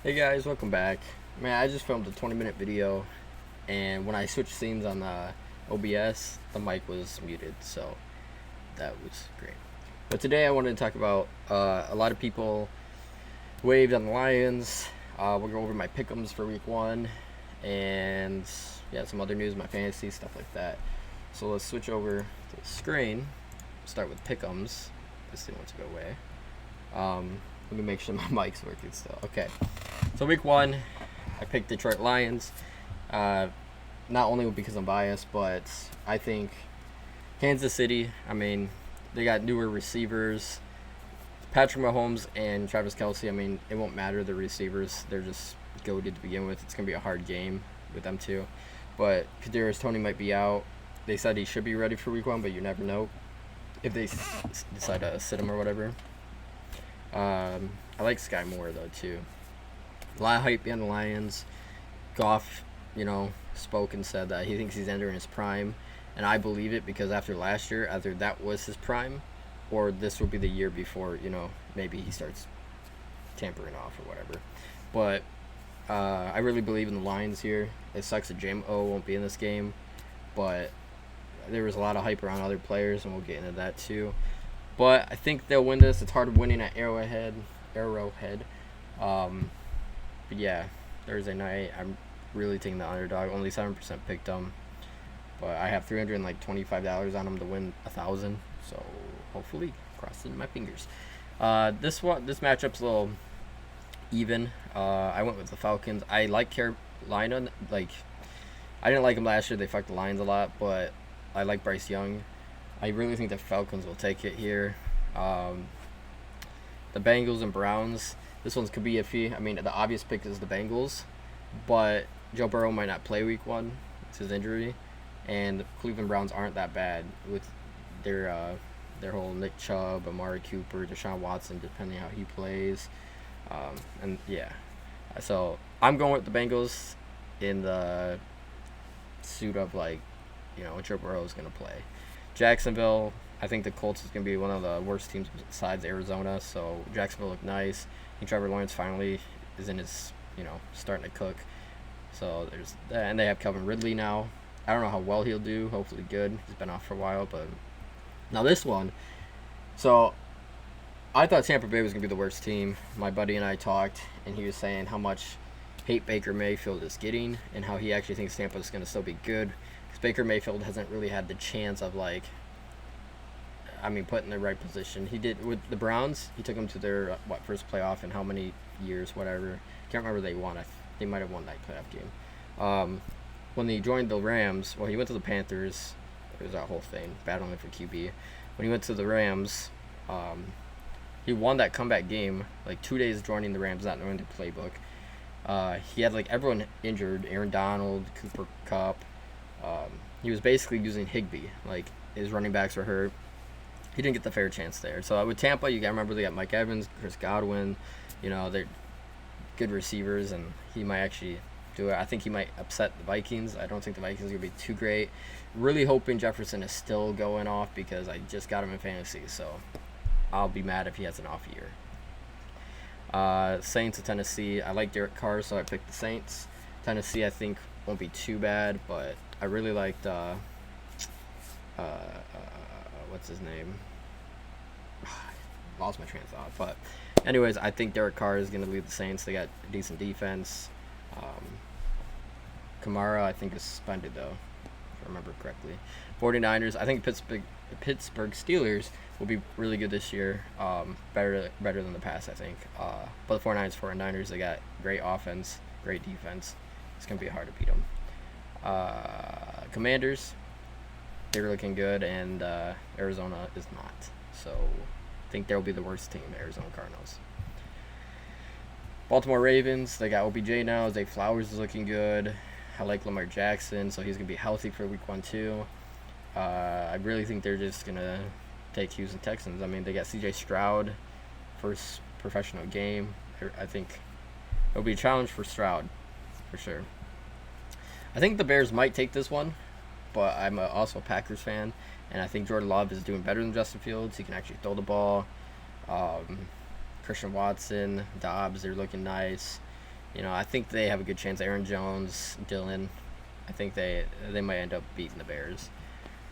Hey guys, welcome back. Man, I just filmed a 20-minute video, and when I switched scenes on OBS, the mic was muted, so that was great. But today I wanted to talk about a lot of people waved on the Lions. We'll go over my pick'ems for week one, and yeah, some other news, my fantasy, stuff like that. So let's switch over to the screen. Start with pick'ems. This thing wants to go away. Let me make sure my mic's working still. Okay. So week one, I picked Detroit Lions. Not only because I'm biased, but I think Kansas City, I mean, they got newer receivers. Patrick Mahomes and Travis Kelce, I mean, it won't matter the receivers. They're just goated to begin with. It's going to be a hard game with them two. But Kadarius Toney might be out. They said he should be ready for week one, but you never know if they decide to sit him or whatever. I like Sky Moore, though, too. A lot of hype behind the Lions. Goff, spoke and said that he thinks he's entering his prime. And I believe it because after last year, either that was his prime or this will be the year before, maybe he starts tampering off or whatever. But I really believe in the Lions here. It sucks that Jim O won't be in this game. But there was a lot of hype around other players, and we'll get into that too. But I think they'll win this. It's hard winning at Arrowhead. But yeah, Thursday night, I'm really taking the underdog. Only 7% picked them, but I have $325 on them to win $1,000. So hopefully, crossing my fingers. This matchup's a little even. I went with the Falcons. I like Carolina. I didn't like them last year. They fucked the Lions a lot, but I like Bryce Young. I really think the Falcons will take it here. The Bengals and Browns. This one's could be iffy. I mean, the obvious pick is the Bengals, but Joe Burrow might not play week one. It's his injury, and the Cleveland Browns aren't that bad with their whole Nick Chubb, Amari Cooper, Deshaun Watson, depending how he plays. And yeah, so I'm going with the Bengals in the suit of Joe Burrow is gonna play. Jacksonville, I think the Colts is going to be one of the worst teams besides Arizona, so Jacksonville looked nice. I think Trevor Lawrence finally is in his, starting to cook. So there's that, and they have Calvin Ridley now. I don't know how well he'll do, hopefully good. He's been off for a while, but now this one. So I thought Tampa Bay was going to be the worst team. My buddy and I talked, and he was saying how much hate Baker Mayfield is getting and how he actually thinks Tampa is going to still be good. Because Baker Mayfield hasn't really had the chance of put in the right position. He did with the Browns. He took them to their first playoff in how many years, whatever. Can't remember they won. They might have won that playoff game. When he joined the Rams, he went to the Panthers. It was that whole thing, battling for QB. When he went to the Rams, he won that comeback game 2 days joining the Rams, not knowing the playbook. He had everyone injured: Aaron Donald, Cooper Kupp. He was basically using Higbee. His running backs were hurt. He didn't get the fair chance there. So with Tampa, you got to remember they got Mike Evans, Chris Godwin. They're good receivers, and he might actually do it. I think he might upset the Vikings. I don't think the Vikings are going to be too great. Really hoping Jefferson is still going off because I just got him in fantasy. So I'll be mad if he has an off year. Saints of Tennessee. I like Derek Carr, so I picked the Saints. Tennessee, I think, won't be too bad, but I really liked what's his name? Lost my train of thought. But anyways, I think Derek Carr is going to lead the Saints. They got a decent defense. Kamara, I think, is suspended, though, if I remember correctly. 49ers, I think Pittsburgh Steelers will be really good this year. Better than the past, I think. But the 49ers, they got great offense, great defense. It's going to be hard to beat them. Commanders, they're looking good, and Arizona is not. So I think they'll be the worst team, Arizona Cardinals. Baltimore Ravens, they got OBJ now. Zay Flowers is looking good. I like Lamar Jackson, so he's going to be healthy for week 1 too. I really think they're just going to take Houston Texans. I mean, they got CJ Stroud, first professional game. I think it'll be a challenge for Stroud, for sure. I think the Bears might take this one, but I'm also a Packers fan, and I think Jordan Love is doing better than Justin Fields. He can actually throw the ball. Christian Watson, Dobbs, they're looking nice. You know, I think they have a good chance. Aaron Jones, Dylan, I think they might end up beating the Bears.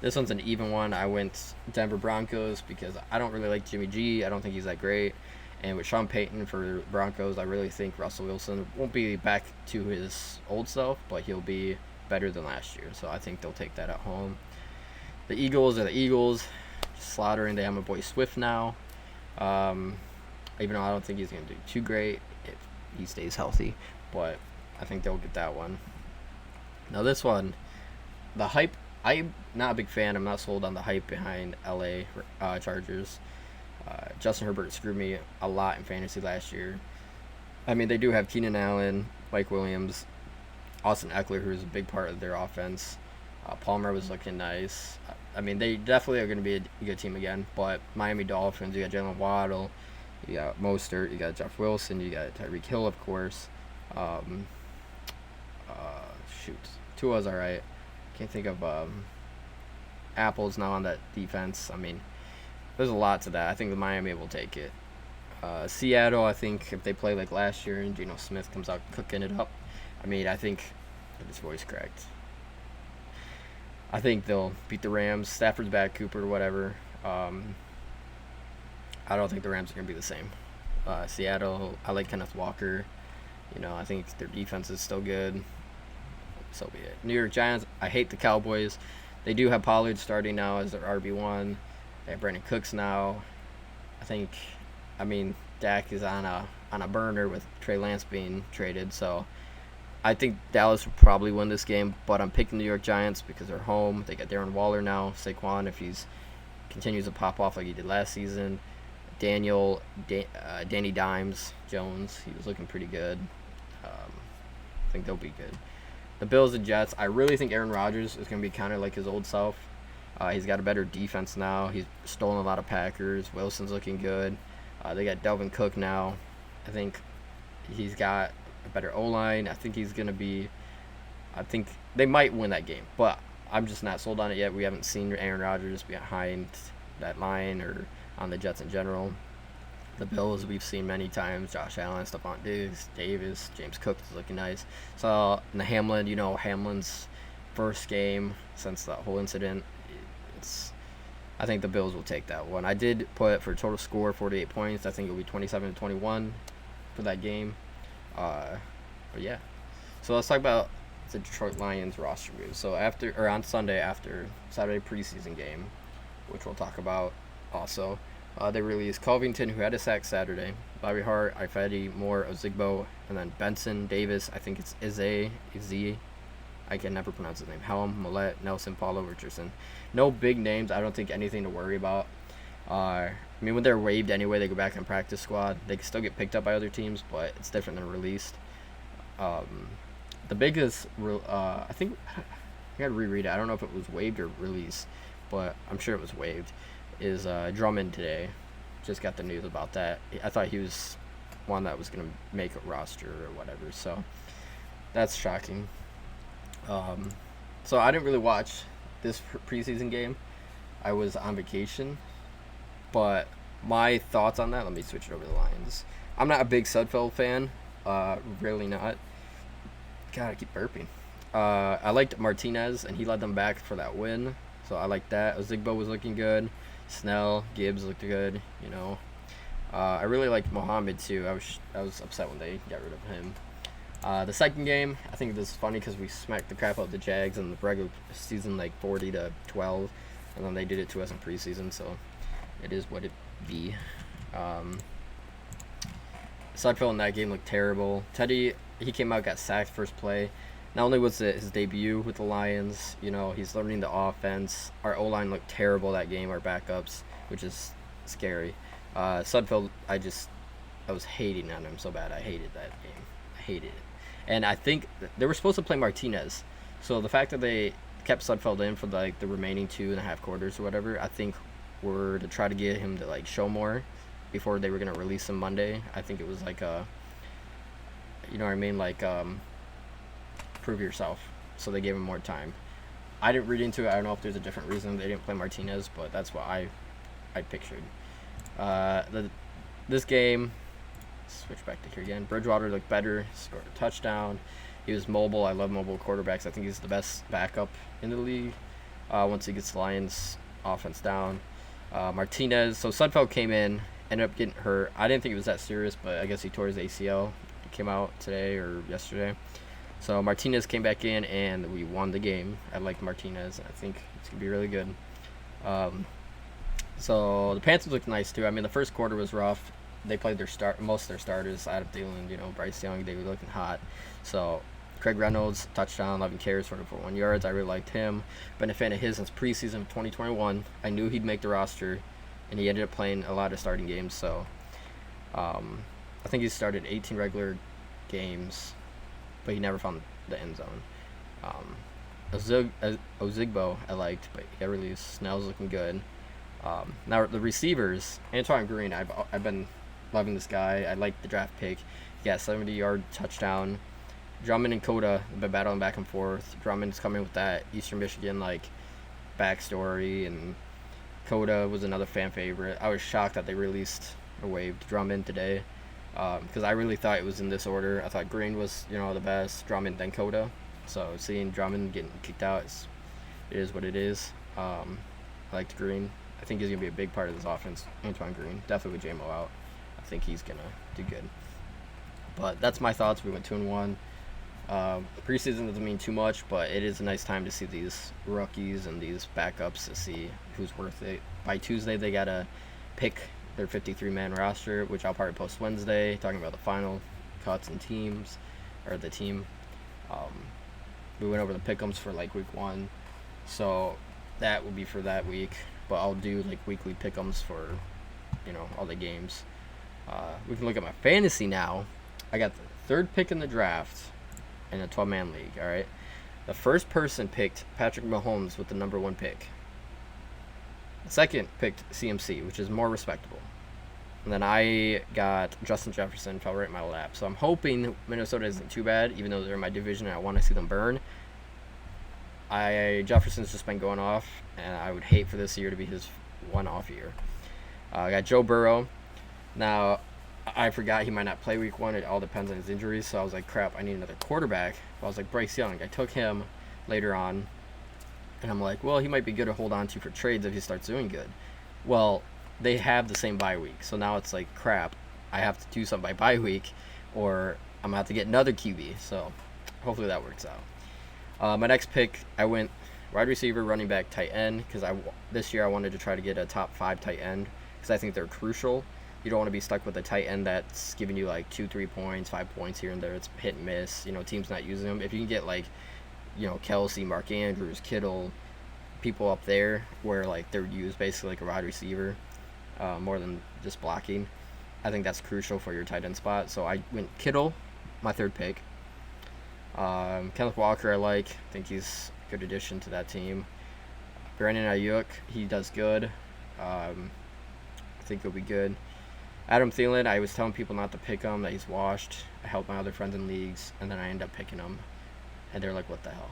This one's an even one. I went Denver Broncos because I don't really like Jimmy G. I don't think he's that great. And with Sean Payton for Broncos, I really think Russell Wilson won't be back to his old self, but he'll be better than last year. So I think they'll take that at home. The Eagles are the Eagles, just slaughtering. They have my boy Swift now. Even though I don't think he's going to do too great if he stays healthy. But I think they'll get that one. Now this one, the hype, I'm not a big fan. I'm not sold on the hype behind LA Chargers. Justin Herbert screwed me a lot in fantasy last year. I mean, they do have Keenan Allen, Mike Williams, Austin Eckler, who's a big part of their offense. Palmer was looking nice. I mean, they definitely are going to be a good team again. But Miami Dolphins, you got Jalen Waddle, you got Mostert, you got Jeff Wilson, you got Tyreek Hill, of course. Tua's all right. Can't think of Apple's now on that defense. I mean, there's a lot to that. I think the Miami will take it. Seattle, I think if they play like last year and Geno Smith comes out cooking it up, I mean, I think his voice cracked. I think they'll beat the Rams. Stafford's back, Cooper, whatever. I don't think the Rams are going to be the same. Seattle, I like Kenneth Walker. You know, I think their defense is still good. So be it. New York Giants, I hate the Cowboys. They do have Pollard starting now as their RB1. They have Brandon Cooks now. I mean, Dak is on a burner with Trey Lance being traded. So I think Dallas will probably win this game. But I'm picking the New York Giants because they're home. They got Darren Waller now. Saquon, if he's continues to pop off like he did last season. Danny Dimes Jones, he was looking pretty good. I think they'll be good. The Bills and Jets, I really think Aaron Rodgers is going to be kind of like his old self. He's got a better defense now. He's stolen a lot of Packers. Wilson's looking good. They got Delvin Cook now. I think he's got a better O-line. I think they might win that game, but I'm just not sold on it yet. We haven't seen Aaron Rodgers behind that line or on the Jets in general. The Bills we've seen many times. Josh Allen, Stephon Diggs, Davis, James Cook is looking nice. So in the Hamlin's first game since that whole incident. I think the Bills will take that one. I did put for total score 48 points. I think it'll be 27-21 for that game. But yeah. So let's talk about the Detroit Lions roster move. So on Sunday after Saturday preseason game, which we'll talk about also. They released Covington, who had a sack Saturday, Bobby Hart, Ifedi, Moore, Ozigbo, and then Benson, Davis. I think it's Izzy. I can never pronounce his name. Helm, Millette, Nelson, Paulo, Richardson. No big names. I don't think anything to worry about. I mean, when they're waived anyway, they go back in practice squad. They can still get picked up by other teams, but it's different than released. The biggest, I think, I got to reread it. I don't know if it was waived or released, but I'm sure it was waived. Is Drummond today. Just got the news about that. I thought he was one that was going to make a roster or whatever, so that's shocking. So I didn't really watch this preseason game. I was on vacation, but my thoughts on that, let me switch it over to the Lions. I'm not a big Sudfeld fan, really not. God, I keep burping. I liked Martinez, and he led them back for that win, so I like that. Ozigbo was looking good. Snell, Gibbs looked good, you know. I really liked Mohammed too. I was upset when they got rid of him. The second game, I think this is funny because we smacked the crap out of the Jags in the regular season, like 40-12, and then they did it to us in preseason, so it is what it be. Sudfeld in that game looked terrible. Teddy, he came out, got sacked first play. Not only was it his debut with the Lions, you know, he's learning the offense. Our O-line looked terrible that game, our backups, which is scary. Sudfeld, I was hating on him so bad. I hated that game. I hated it. And I think they were supposed to play Martinez. So the fact that they kept Sudfeld in for the remaining 2.5 quarters or whatever, I think were to try to get him to show more before they were going to release him Monday. I think it was you know what I mean, prove yourself. So they gave him more time. I didn't read into it. I don't know if there's a different reason they didn't play Martinez, but that's what I pictured. This game, switch back to here again. Bridgewater looked better, scored a touchdown. He was mobile. I love mobile quarterbacks. I think he's the best backup in the league once he gets the Lions offense down. Martinez. So Sudfeld came in, ended up getting hurt. I didn't think it was that serious, but I guess he tore his ACL. It came out today or yesterday. So Martinez came back in, and we won the game. I like Martinez. I think it's going to be really good. So the Panthers looked nice, too. I mean, the first quarter was rough. They played most of their starters. Adam Thielen, Bryce Young, they were looking hot. So Craig Reynolds, touchdown, 11 carries, 141 yards. I really liked him. Been a fan of his since preseason of 2021. I knew he'd make the roster, and he ended up playing a lot of starting games. So I think he started 18 regular games, but he never found the end zone. Ozigbo I liked, but he got released. Snell's looking good. Now the receivers, Antoine Green, I've been loving this guy. I like the draft pick. He got a 70-yard touchdown. Drummond and Coda have been battling back and forth. Drummond's coming with that Eastern Michigan backstory, and Coda was another fan favorite. I was shocked that they released or waived Drummond today because I really thought it was in this order. I thought Green was the best, Drummond then Coda. So seeing Drummond getting kicked out it is what it is. I liked Green. I think he's going to be a big part of this offense. Antoine Green, definitely with J-Mo out. I think he's going to do good. But that's my thoughts. We went 2-1. Preseason doesn't mean too much, but it is a nice time to see these rookies and these backups to see who's worth it. By Tuesday, they got to pick their 53-man roster, which I'll probably post Wednesday, talking about the final cuts and teams, or the team. We went over the pick'ems for week 1, so that will be for that week. But I'll do weekly pick'ems for all the games. We can look at my fantasy now. I got the 3rd pick in the draft in a 12-man league. All right, the first person picked Patrick Mahomes with the number 1 pick. The second picked CMC, which is more respectable. And then I got Justin Jefferson, fell right in my lap. So I'm hoping Minnesota isn't too bad, even though they're in my division and I want to see them burn. Jefferson's just been going off, and I would hate for this year to be his one-off year. I got Joe Burrow. Now, I forgot he might not play week 1. It all depends on his injuries. So I was like, crap, I need another quarterback. I was like, Bryce Young. I took him later on. And I'm like, well, he might be good to hold on to for trades if he starts doing good. Well, they have the same bye week. So now it's like, crap, I have to do something by bye week, or I'm going to have to get another QB. So hopefully that works out. My next pick, I went wide receiver, running back, tight end, because this year I wanted to try to get a top 5 tight end because I think they're crucial. You don't want to be stuck with a tight end that's giving you 2-3 points, 5 points here and there. It's hit and miss. Teams not using them. If you can get Kelsey, Mark Andrews, Kittle, people up there where they're used basically like a wide receiver more than just blocking, I think that's crucial for your tight end spot. So I went Kittle, my 3rd pick. Kenneth Walker I think he's a good addition to that team. Brandon Ayuk, he does good. I think he'll be good. Adam Thielen, I was telling people not to pick him, that he's washed. I helped my other friends in leagues, and then I ended up picking him. And they're like, what the hell?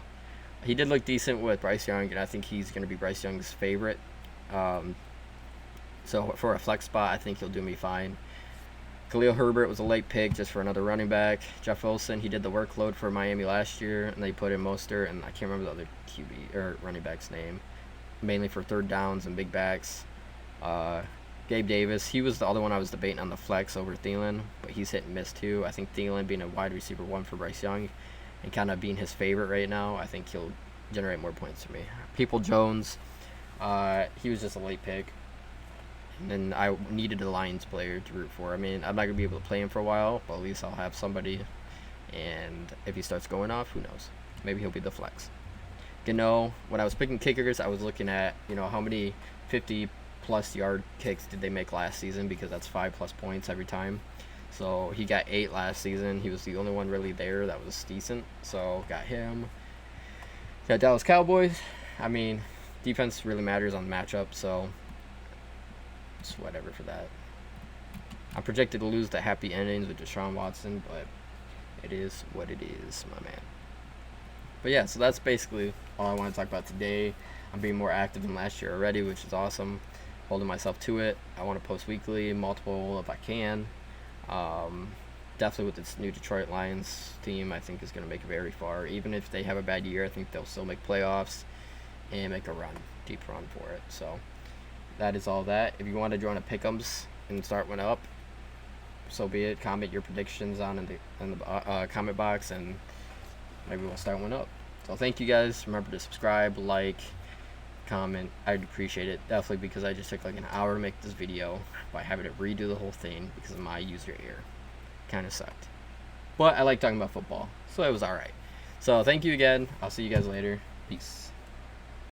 He did look decent with Bryce Young, and I think he's going to be Bryce Young's favorite. So for a flex spot, I think he'll do me fine. Khalil Herbert was a late pick just for another running back. Jeff Wilson, he did the workload for Miami last year, and they put in Mostert, and I can't remember the other QB or running back's name, mainly for 3rd downs and big backs. Gabe Davis, he was the other one I was debating on the flex over Thielen, but he's hit and miss too. I think Thielen being a wide receiver 1 for Bryce Young and kind of being his favorite right now, I think he'll generate more points for me. People Jones, he was just a late pick. And then I needed a Lions player to root for. I mean, I'm not going to be able to play him for a while, but at least I'll have somebody. And if he starts going off, who knows? Maybe he'll be the flex. When I was picking kickers, I was looking at, how many 50-plus yard kicks did they make last season, because that's 5+ points every time. So he got 8 last season. He was the only one really there that was decent. So got him. Got Dallas Cowboys. I mean, defense really matters on the matchup, so it's whatever for that. I'm projected to lose the happy endings with Deshaun Watson, but it is what it is, my man. But yeah, so that's basically all I want to talk about today. I'm being more active than last year already, which is awesome. Holding myself to it. I want to post weekly, multiple if I can. Definitely with this new Detroit Lions team, I think is going to make it very far. Even if they have a bad year, I think they'll still make playoffs and make a run, deep run for it. So that is all that. If you want to join a pick'ems and start one up, so be it. Comment your predictions in the comment box, and maybe we'll start one up. So thank you guys. Remember to subscribe, like, comment. I'd appreciate it, definitely, because I just took like an hour to make this video by having to redo the whole thing because of my user error. Kind of sucked, but I like talking about football, so it was alright. So thank you again. I'll see you guys later. Peace.